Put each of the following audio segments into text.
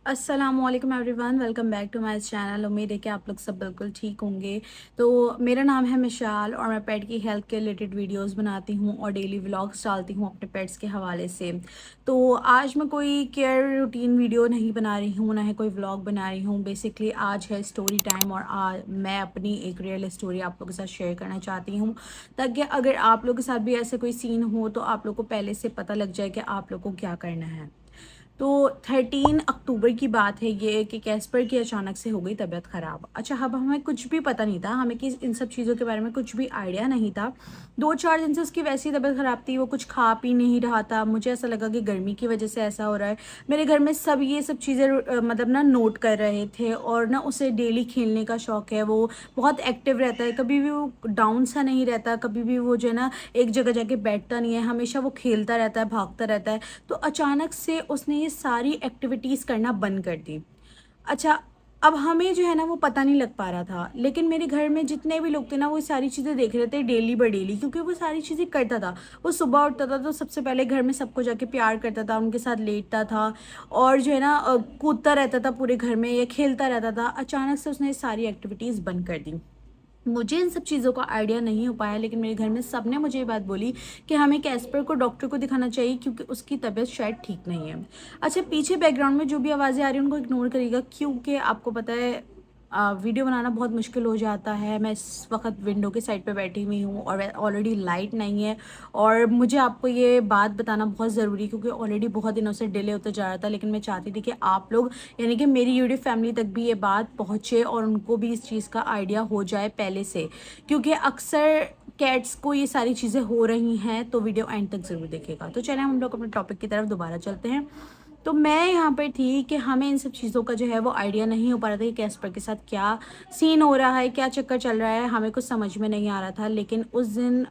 अस्सलामुअलैकुम everyone, welcome back to my channel. उम्मीद है कि आप लोग सब बिल्कुल ठीक होंगे। तो मेरा नाम है मिशाल और मैं पेट की हेल्थ के रिलेटेड वीडियोस बनाती हूँ और डेली व्लॉग्स डालती हूँ अपने पेट्स के हवाले से। तो आज मैं कोई केयर रूटीन वीडियो नहीं बना रही हूँ, ना है कोई व्लॉग बना रही हूँ। बेसिकली आज है स्टोरी टाइम और आज मैं अपनी एक रियल स्टोरी आप लोगों के साथ शेयर करना चाहती हूँ, ताकि अगर आप लोगों के साथ भी ऐसे कोई सीन हो तो आप लोग को पहले से पता लग जाए कि आप लोग को क्या करना है। तो 13 अक्टूबर की बात है ये कि कैस्पर की अचानक से हो गई तबीयत ख़राब। अच्छा, अब हमें कुछ भी पता नहीं था, हमें कि इन सब चीज़ों के बारे में कुछ भी आइडिया नहीं था। 2-4 दिन से उसकी वैसी तबीयत ख़राब थी, वो कुछ खा पी नहीं रहा था। मुझे ऐसा लगा कि गर्मी की वजह से ऐसा हो रहा है। मेरे घर में सब ये सब चीज़ें मतलब ना नोट कर रहे थे और ना उसे डेली खेलने का शौक़ है, वो बहुत एक्टिव रहता है, कभी भी वो डाउन सा नहीं रहता, कभी भी वो जो है ना एक जगह जाके बैठता नहीं है, हमेशा वो खेलता रहता है, भागता रहता है। तो अचानक से उसने ये सारी एक्टिविटीज़ करना बंद कर दी। अच्छा, अब हमें जो है ना वो पता नहीं लग पा रहा था, लेकिन मेरे घर में जितने भी लोग थे ना वो सारी चीज़ें देख रहे थे डेली बाय डेली, क्योंकि वो सारी चीज़ें करता था। वो सुबह उठता था तो सबसे पहले घर में सबको जाके प्यार करता था, उनके साथ लेटता था और जो है ना कूदता रहता था पूरे घर में या खेलता रहता था। अचानक से उसने ये सारी एक्टिविटीज़ बंद कर दी। मुझे इन सब चीज़ों का आइडिया नहीं हो पाया, लेकिन मेरे घर में सबने मुझे ये बात बोली कि हमें कैस्पर को डॉक्टर को दिखाना चाहिए क्योंकि उसकी तबीयत शायद ठीक नहीं है। अच्छा, पीछे बैकग्राउंड में जो भी आवाज़ें आ रही हैं उनको इग्नोर करिएगा, क्योंकि आपको पता है वीडियो बनाना बहुत मुश्किल हो जाता है। मैं इस वक्त विंडो के साइड पे बैठी हुई हूँ और ऑलरेडी लाइट नहीं है और मुझे आपको ये बात बताना बहुत ज़रूरी है क्योंकि ऑलरेडी बहुत दिनों से डिले होता जा रहा था, लेकिन मैं चाहती थी कि आप लोग यानी कि मेरी यूट्यूब फैमिली तक भी ये बात पहुँचे और उनको भी इस चीज़ का आइडिया हो जाए पहले से, क्योंकि अक्सर कैट्स को ये सारी चीज़ें हो रही हैं। तो वीडियो एंड तक ज़रूर देखिएगा। तो चलें हम लोग अपने टॉपिक की तरफ दोबारा चलते हैं। तो मैं यहाँ पे थी कि हमें इन सब चीज़ों का जो है वो आइडिया नहीं हो पा रहा था कि कैस्पर के साथ क्या सीन हो रहा है, क्या चक्कर चल रहा है, हमें कुछ समझ में नहीं आ रहा था। लेकिन उस दिन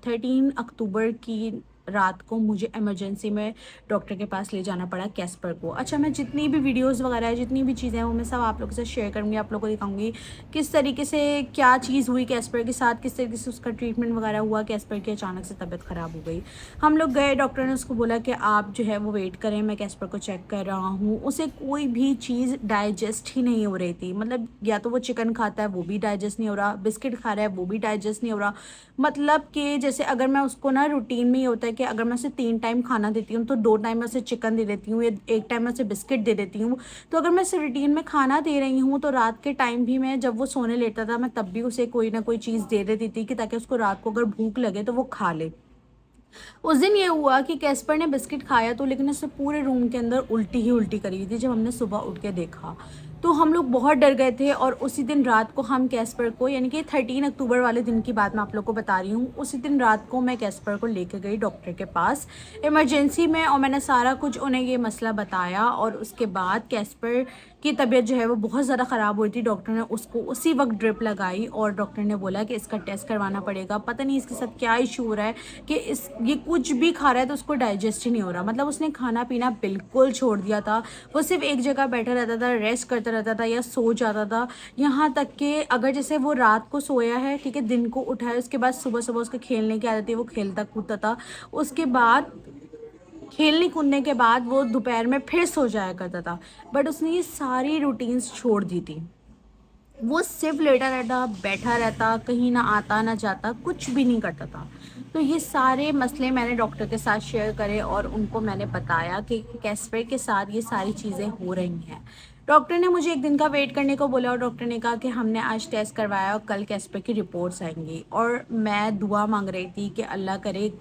13 अक्टूबर की रात को मुझे इमरजेंसी में डॉक्टर के पास ले जाना पड़ा कैस्पर को। अच्छा, मैं जितनी भी वीडियोस वगैरह है, जितनी भी चीज़ें हैं, वो मैं सब आप लोगों के साथ शेयर करूँगी, आप लोगों को दिखाऊँगी किस तरीके से क्या चीज़ हुई कैस्पर के साथ, किस तरीके से उसका ट्रीटमेंट वगैरह हुआ, कैस्पर की अचानक से तबीयत ख़राब हो गई। हम लोग गए, डॉक्टर ने उसको बोला कि आप जो है वो वेट करें, मैं कैस्पर को चेक कर रहा हूँ। उसे कोई भी चीज़ डाइजेस्ट ही नहीं हो रही थी। मतलब या तो वो चिकन खाता है वो भी डाइजेस्ट नहीं हो रहा, बिस्किट खा रहा है वो भी डाइजेस्ट नहीं हो रहा। मतलब कि जैसे अगर मैं उसको ना रूटीन में ये होता है कि अगर मैं उसे 3 टाइम खाना देती हूँ तो 2 टाइम मैं उसे चिकन दे देती हूँ या 1 टाइम मैं उसे बिस्किट दे देती हूँ। तो अगर मैं उसे रूटीन में खाना दे रही हूँ तो रात के टाइम भी मैं जब वो सोने लेटता था मैं तब भी उसे कोई ना कोई चीज़ दे देती थी कि ताकि उसको रात को अगर भूख लगे तो वो खा ले। उस दिन ये हुआ कि कैस्पर ने बिस्किट खाया तो, लेकिन उसने पूरे रूम के अंदर उल्टी ही उल्टी करी हुई थी जब हमने सुबह उठ के देखा। तो हम लोग बहुत डर गए थे और उसी दिन रात को हम कैस्पर को, यानी कि 13 अक्टूबर वाले दिन की बात मैं आप लोग को बता रही हूँ, उसी दिन रात को मैं कैस्पर को लेके गई डॉक्टर के पास इमरजेंसी में और मैंने सारा कुछ उन्हें ये मसला बताया और उसके बाद कैस्पर की तबीयत जो है वो बहुत ज़्यादा ख़राब हुई थी। डॉक्टर ने उसको उसी वक्त ड्रिप लगाई और डॉक्टर ने बोला कि इसका टेस्ट करवाना पड़ेगा, पता नहीं इसके साथ क्या इशू हो रहा है कि इस ये कुछ भी खा रहा है तो उसको डाइजेस्ट ही नहीं हो रहा। मतलब उसने खाना पीना बिल्कुल छोड़ दिया था, वो सिर्फ एक जगह बैठा रहता था, रेस्ट करता रहता था या सो जाता था। यहाँ तक कि अगर जैसे वो रात को सोया है, ठीक है, दिन को उठा है, उसके बाद सुबह सुबह उसके खेलने की आदत है, वो खेलता कूदता था। उसके बाद खेलने कूदने के बाद वो दोपहर में फिर सो जाया करता था, बट उसने ये सारी रूटीन्स छोड़ दी थी। वो सिर्फ लेटा रहता, बैठा रहता, कहीं ना आता ना जाता, कुछ भी नहीं करता था। तो ये सारे मसले मैंने डॉक्टर के साथ शेयर करे और उनको मैंने बताया कि कैस्पर के साथ ये सारी चीज़ें हो रही हैं। डॉक्टर ने मुझे एक दिन का वेट करने को बोला और डॉक्टर ने कहा कि हमने आज टेस्ट करवाया और कल कैस्पर की रिपोर्ट्स आएंगी। और मैं दुआ मांग रही थी कि अल्लाह करे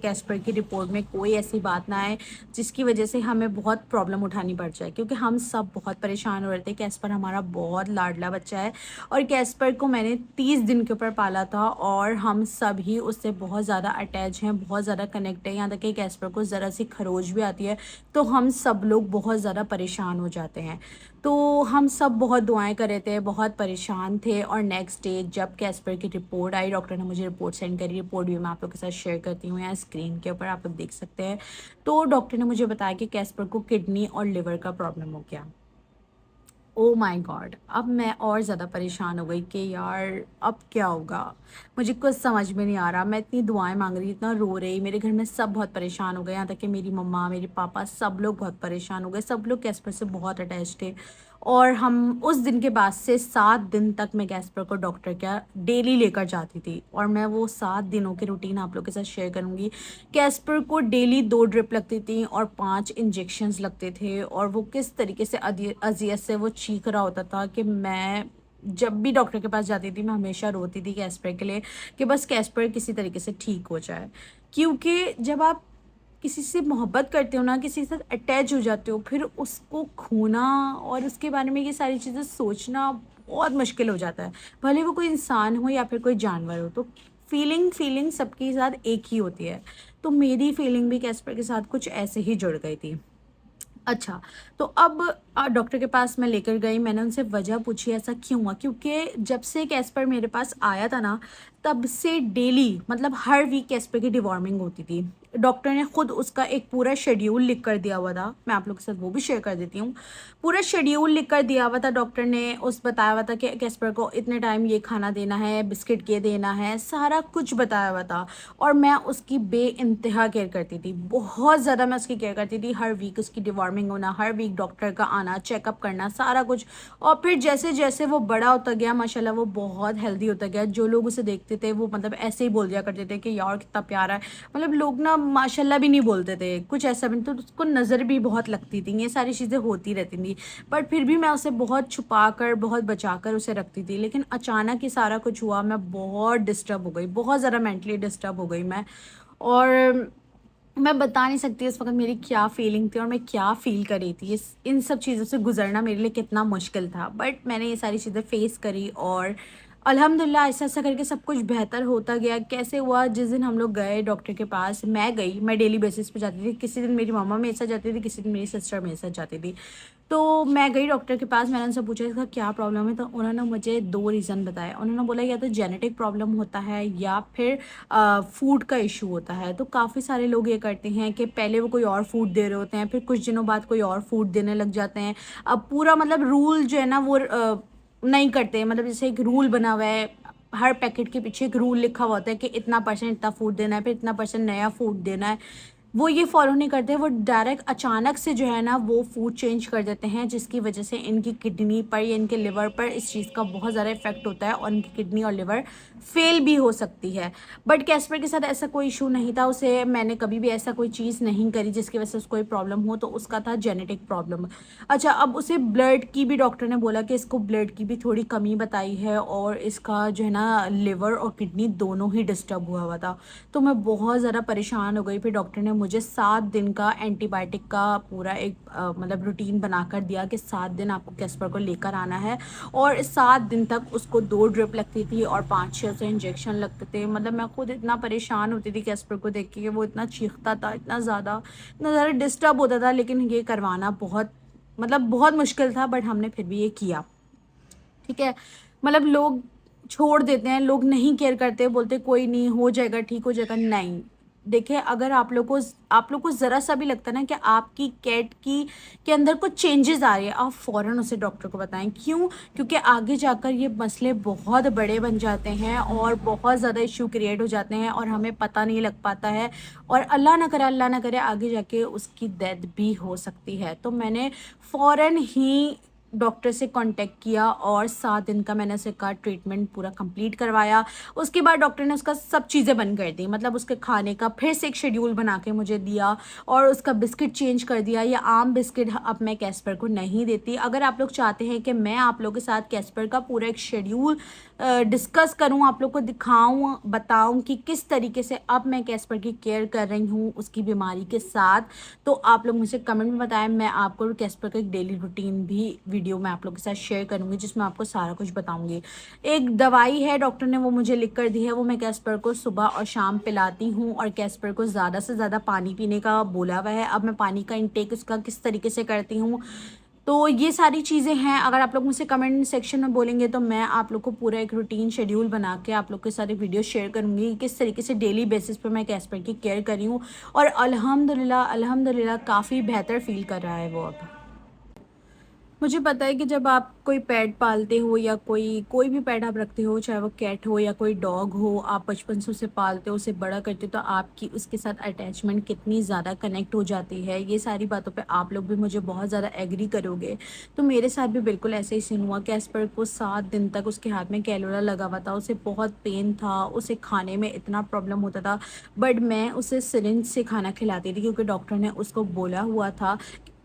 कैस्पर की रिपोर्ट में कोई ऐसी बात ना आए जिसकी वजह से हमें बहुत प्रॉब्लम उठानी पड़ जाए, क्योंकि हम सब बहुत परेशान हो रहे थे। कैस्पर हमारा बहुत लाडला बच्चा है और कैस्पर को मैंने 30 दिन के ऊपर पाला था और हम सब ही उससे बहुत ज़्यादा अटैच हैं, बहुत ज़्यादा कनेक्ट है। यहाँ तक कि कैस्पर को ज़रा सी खरोच भी आती है तो हम सब लोग बहुत ज़्यादा परेशान हो जाते हैं। तो हम सब बहुत दुआएं कर रहे थे, बहुत परेशान थे। और नेक्स्ट डे जब कैस्पर की रिपोर्ट आई, डॉक्टर ने मुझे रिपोर्ट सेंड करी, रिपोर्ट भी मैं आप लोग के साथ शेयर करती हूँ, यहाँ स्क्रीन के ऊपर आप लोग देख सकते हैं। तो डॉक्टर ने मुझे बताया कि कैस्पर को किडनी और लिवर का प्रॉब्लम हो गया। Oh my God! अब मैं और ज़्यादा परेशान हो गई कि यार अब क्या होगा? मुझे कुछ समझ में नहीं आ रहा। मैं इतनी दुआएँ माँग रही, इतना रो रही, मेरे घर में सब बहुत परेशान हो गए, यहाँ तक कि मेरी मम्मा, मेरे पापा सब लोग बहुत परेशान हो गए। सब लोग कैस्पर से बहुत अटैच थे और हम उस दिन के बाद से 7 दिन तक मैं कैस्पर को डॉक्टर के यहाँ डेली लेकर जाती थी और मैं वो 7 दिनों की रूटीन आप लोग के साथ शेयर करूँगी। कैस्पर को डेली 2 ड्रिप लगती थी और 5 इंजेक्शंस लगते थे और वो किस तरीके से अज़ियत से वो चीख रहा होता था कि मैं जब भी डॉक्टर के पास जाती थी मैं हमेशा रोती थी कैस्पर के लिए कि बस कैस्पर किसी तरीके से ठीक हो जाए। क्योंकि जब आप किसी से मोहब्बत करते हो ना, किसी के साथ अटैच हो जाते हो, फिर उसको खोना और उसके बारे में ये सारी चीज़ें सोचना बहुत मुश्किल हो जाता है। भले वो कोई इंसान हो या फिर कोई जानवर हो, तो फीलिंग सबके साथ एक ही होती है। तो मेरी फीलिंग भी कैस्पर के साथ कुछ ऐसे ही जुड़ गई थी। अच्छा, तो अब डॉक्टर के पास मैं लेकर गई, मैंने उनसे वजह पूछी ऐसा क्यों हुआ? क्योंकि जब से कैस्पर मेरे पास आया था ना, तब से डेली मतलब हर वीक कैस्पर की डिवॉर्मिंग होती थी। डॉक्टर ने खुद उसका एक पूरा शेड्यूल लिख कर दिया हुआ था, मैं आप लोग के साथ वो भी शेयर कर देती हूँ। पूरा शेड्यूल लिख कर दिया हुआ था डॉक्टर ने, उस बताया हुआ था कि कैस्पर को इतने टाइम ये खाना देना है, बिस्किट ये देना है, सारा कुछ बताया हुआ था। और मैं उसकी बेइंतहा केयर करती थी, बहुत ज़्यादा मैं उसकी केयर करती थी। हर वीक उसकी डिवॉर्मिंग होना, हर वीक डॉक्टर का आना, चेकअप करना, सारा कुछ। और फिर जैसे-जैसे वो बड़ा होता गया माशाल्लाह वो बहुत हेल्दी होता गया। जो लोग उसे देखते थे वो मतलब ऐसे ही बोल दिया करते थे कि यार कितना प्यारा है। मतलब लोग ना माशाल्लाह भी नहीं बोलते थे, कुछ ऐसा भी तो उसको नज़र भी बहुत लगती थी, ये सारी चीज़ें होती रहती थी। बट फिर भी मैं उसे बहुत छुपा कर, बहुत बचा कर उसे रखती थी। लेकिन अचानक ही सारा कुछ हुआ, मैं बहुत डिस्टर्ब हो गई, बहुत ज़्यादा मेंटली डिस्टर्ब हो गई मैं। और मैं बता नहीं सकती इस वक़्त मेरी क्या फ़ीलिंग थी और मैं क्या फ़ील कर रही थी। इस इन सब चीज़ों से गुज़रना मेरे लिए कितना मुश्किल था। बट मैंने ये सारी चीज़ें फ़ेस करी और अल्हम्दुलिल्लाह ऐसा-ऐसा करके सब कुछ बेहतर होता गया। कैसे हुआ, जिस दिन हम लोग गए डॉक्टर के पास, मैं गई, मैं डेली बेसिस पे जाती थी। किसी दिन मेरी मम्मा मेरे साथ जाती थी, किसी दिन मेरी सिस्टर मेरे साथ जाती थी। तो मैं गई डॉक्टर के पास, मैंने उनसे पूछा इसका क्या प्रॉब्लम है? तो उन्होंने मुझे 2 रीज़न बताए। उन्होंने बोला या तो जेनेटिक प्रॉब्लम होता है या फिर फूड का इश्यू होता है। तो काफ़ी सारे लोग ये करते हैं कि पहले वो कोई और फूड दे रहे होते हैं, फिर कुछ दिनों बाद कोई और फूड देने लग जाते हैं। अब पूरा मतलब रूल जो है ना वो नहीं करते, मतलब जैसे एक रूल बना हुआ है, हर पैकेट के पीछे एक रूल लिखा हुआ होता है कि इतना परसेंट इतना फूड देना है, फिर इतना परसेंट नया फूड देना है। वो ये फ़ॉलो नहीं करते, वो डायरेक्ट अचानक से जो है ना वो फूड चेंज कर देते हैं, जिसकी वजह से इनकी किडनी पर या इनके लिवर पर इस चीज़ का बहुत ज़्यादा इफ़ेक्ट होता है और इनकी किडनी और लिवर फ़ेल भी हो सकती है। बट कैस्पर के साथ ऐसा कोई इश्यू नहीं था, उसे मैंने कभी भी ऐसा कोई चीज़ नहीं करी जिसकी वजह से उसको कोई प्रॉब्लम हो, तो उसका था जेनेटिक प्रॉब्लम। अच्छा, अब उसे ब्लड की भी डॉक्टर ने बोला कि इसको ब्लड की भी थोड़ी कमी बताई है और इसका जो है ना लिवर और किडनी दोनों ही डिस्टर्ब हुआ हुआ था। तो मैं बहुत ज़्यादा परेशान हो गई। फिर डॉक्टर ने मुझे 7 दिन का एंटीबायोटिक का पूरा एक मतलब रूटीन बनाकर दिया कि 7 दिन आपको कैस्पर को लेकर आना है और 7 दिन तक उसको 2 ड्रिप लगती थी और 5-6 से इंजेक्शन लगते थे। मतलब मैं खुद इतना परेशान होती थी कैस्पर को देख के कि वो इतना चीखता था, इतना ज़्यादा डिस्टर्ब होता था, लेकिन ये करवाना बहुत मतलब बहुत मुश्किल था, बट हमने फिर भी ये किया। ठीक है? मतलब लोग छोड़ देते हैं, लोग नहीं केयर करते, बोलते कोई नहीं हो जाएगा, ठीक हो जाएगा, नहीं। देखिए, अगर आप लोग को ज़रा-सा भी लगता है ना कि आपकी कैट की के अंदर कुछ चेंजेज़ आ रही है, आप फ़ौरन उसे डॉक्टर को बताएँ। क्यों? क्योंकि आगे जाकर ये मसले बहुत बड़े बन जाते हैं और बहुत ज़्यादा इश्यू क्रिएट हो जाते हैं और हमें पता नहीं लग पाता है और अल्लाह ना करे आगे जाके उसकी डेथ भी हो सकती है। तो मैंने फ़ौरन ही डॉक्टर से कांटेक्ट किया और 7 दिन का मैंने उसका ट्रीटमेंट पूरा कंप्लीट करवाया। उसके बाद डॉक्टर ने उसका सब चीज़ें बंद कर दी, मतलब उसके खाने का फिर से एक शेड्यूल बना के मुझे दिया और उसका बिस्किट चेंज कर दिया। ये आम बिस्किट अब मैं कैस्पर को नहीं देती। अगर आप लोग चाहते हैं कि मैं आप लोगों के साथ कैस्पर का पूरा एक शेड्यूल डिस्कस करूँ, आप लोग को दिखाऊँ, बताऊँ कि किस तरीके से अब मैं कैस्पर की केयर कर रही हूँ उसकी बीमारी के साथ, तो आप लोग मुझे कमेंट में बताएं। मैं आपको कैस्पर का एक डेली रूटीन भी वीडियो मैं आप लोगों के साथ शेयर करूँगी जिसमें आपको सारा कुछ बताऊँगी। एक दवाई है डॉक्टर ने वो मुझे लिख कर दी है, वो मैं कैस्पर को सुबह और शाम पिलाती हूँ और कैस्पर को ज़्यादा से ज़्यादा पानी पीने का बोला हुआ है। अब मैं पानी का इंटेक उसका किस तरीके से करती हूँ, तो ये सारी चीज़ें हैं। अगर आप लोग मुझसे कमेंट सेक्शन में बोलेंगे तो मैं आप लोग को पूरा एक रूटीन शेड्यूल बना के आप लोग के साथ एक वीडियो शेयर करूँगी किस तरीके से डेली बेसिस पे मैं कैस्पर की केयर कर रही हूँ और अल्हम्दुलिल्लाह काफ़ी बेहतर फ़ील कर रहा है वो अब। मुझे पता है कि जब आप कोई पेट पालते हो या कोई कोई भी पेट आप रखते हो, चाहे वो कैट हो या कोई डॉग हो, आप बचपन से उसे पालते हो, उसे बड़ा करते हो, तो आपकी उसके साथ अटैचमेंट कितनी ज़्यादा कनेक्ट हो जाती है। ये सारी बातों पे आप लोग भी मुझे बहुत ज़्यादा एग्री करोगे। तो मेरे साथ भी बिल्कुल ऐसे ही सीन हुआ। कैस्पर को 7 दिन तक उसके हाथ में कैलोरा लगा हुआ था, उसे बहुत पेन था, उसे खाने में इतना प्रॉब्लम होता था। बट मैं उसे सिरिंज से खाना खिलाती थी क्योंकि डॉक्टर ने उसको बोला हुआ था,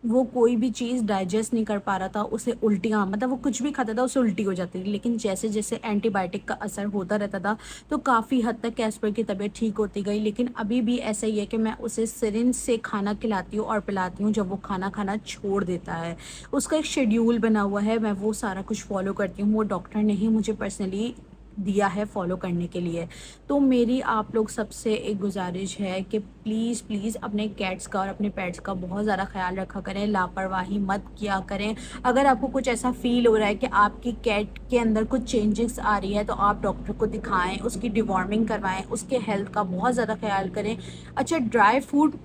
वो कोई भी चीज़ डाइजेस्ट नहीं कर पा रहा था, उसे उल्टियाँ, मतलब वो कुछ भी खाता था उसे उल्टी हो जाती थी। लेकिन जैसे-जैसे एंटीबायोटिक का असर होता रहता था, तो काफ़ी हद तक कैस्पर की तबीयत ठीक होती गई। लेकिन अभी भी ऐसा ही है कि मैं उसे सिरिंज से खाना खिलाती हूँ और पिलाती हूँ जब वो खाना खाना छोड़ देता है। उसका एक शेड्यूल बना हुआ है, मैं वो सारा कुछ फ़ॉलो करती हूँ, वो डॉक्टर ने ही मुझे पर्सनली दिया है फ़ॉलो करने के लिए। तो मेरी आप लोग सबसे एक गुज़ारिश है कि प्लीज़ प्लीज़ अपने कैट्स का और अपने पेट्स का बहुत ज़्यादा ख़्याल रखा करें, लापरवाही मत किया करें। अगर आपको कुछ ऐसा फ़ील हो रहा है कि आपकी कैट के अंदर कुछ चेंजेस आ रही है, तो आप डॉक्टर को दिखाएँ, उसकी डिवॉर्मिंग करवाएँ, उसके हेल्थ का बहुत ज़्यादा ख़्याल करें। अच्छा, ड्राई फूड,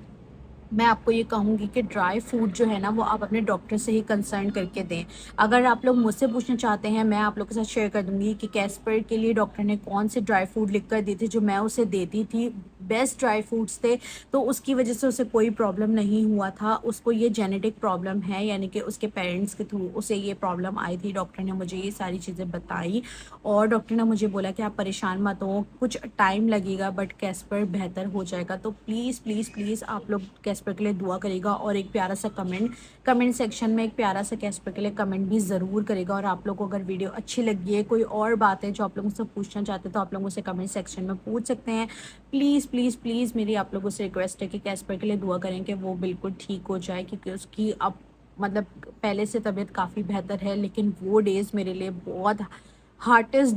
मैं आपको ये कहूँगी कि ड्राई फूड जो है ना, वो आप अपने डॉक्टर से ही कंसल्ट करके दें। अगर आप लोग मुझसे पूछना चाहते हैं, मैं आप लोगों के साथ शेयर कर दूँगी कि कैस्पर के लिए डॉक्टर ने कौन से ड्राई फूड लिख कर दिए थे, जो मैं उसे देती थी। बेस्ट ड्राई फ्रूट्स थे, तो उसकी वज़ह से उसे कोई प्रॉब्लम नहीं हुआ था। उसको ये जेनेटिक प्रॉब्लम है, यानी कि उसके पेरेंट्स के थ्रू उसे ये प्रॉब्लम आई थी। डॉक्टर ने मुझे ये सारी चीज़ें बताई और डॉक्टर ने मुझे बोला कि आप परेशान मत हो, कुछ टाइम लगेगा बट कैस्पर बेहतर हो जाएगा। तो प्लीज़ प्लीज़ प्लीज़ आप लोग कैस्पर के लिए दुआ करिएगा और एक प्यारा सा कमेंट सेक्शन में एक प्यारा सा कैस्पर के लिए कमेंट भी ज़रूर करेगा। और आप लोग को अगर वीडियो अच्छी लगी है, कोई और बात है जो आप लोग मुझसे पूछना चाहते हैं, तो आप लोग मुझसे कमेंट सेक्शन में पूछ सकते हैं। प्लीज़ प्लीज़ प्लीज़ मेरी आप लोगों से रिक्वेस्ट है कि कैस्पर के लिए दुआ करें कि वो बिल्कुल ठीक हो जाए, क्योंकि उसकी अब मतलब पहले से तबीयत काफ़ी बेहतर है। लेकिन वो डेज़ मेरे लिए बहुत हार्डेस्ट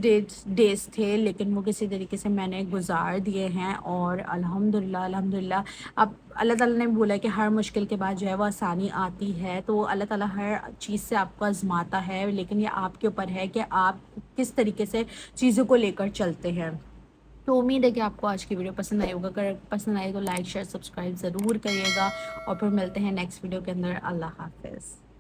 डेज़ थे, लेकिन वो किसी तरीके से मैंने गुज़ार दिए हैं और अल्हम्दुलिल्लाह अल्हम्दुलिल्लाह। अब अल्लाह ताला ने बोला है कि हर मुश्किल के बाद जो है वो आसानी आती है, तो अल्लाह ताला हर चीज़ से आपको आज़माता है, लेकिन ये आपके ऊपर है कि आप किस तरीके से चीज़ों को लेकर चलते हैं। तो उम्मीद है कि आपको आज की वीडियो पसंद आई होगा। अगर पसंद आई तो लाइक शेयर सब्सक्राइब ज़रूर करिएगा और फिर मिलते हैं नेक्स्ट वीडियो के अंदर। अल्लाह हाफ़िज़।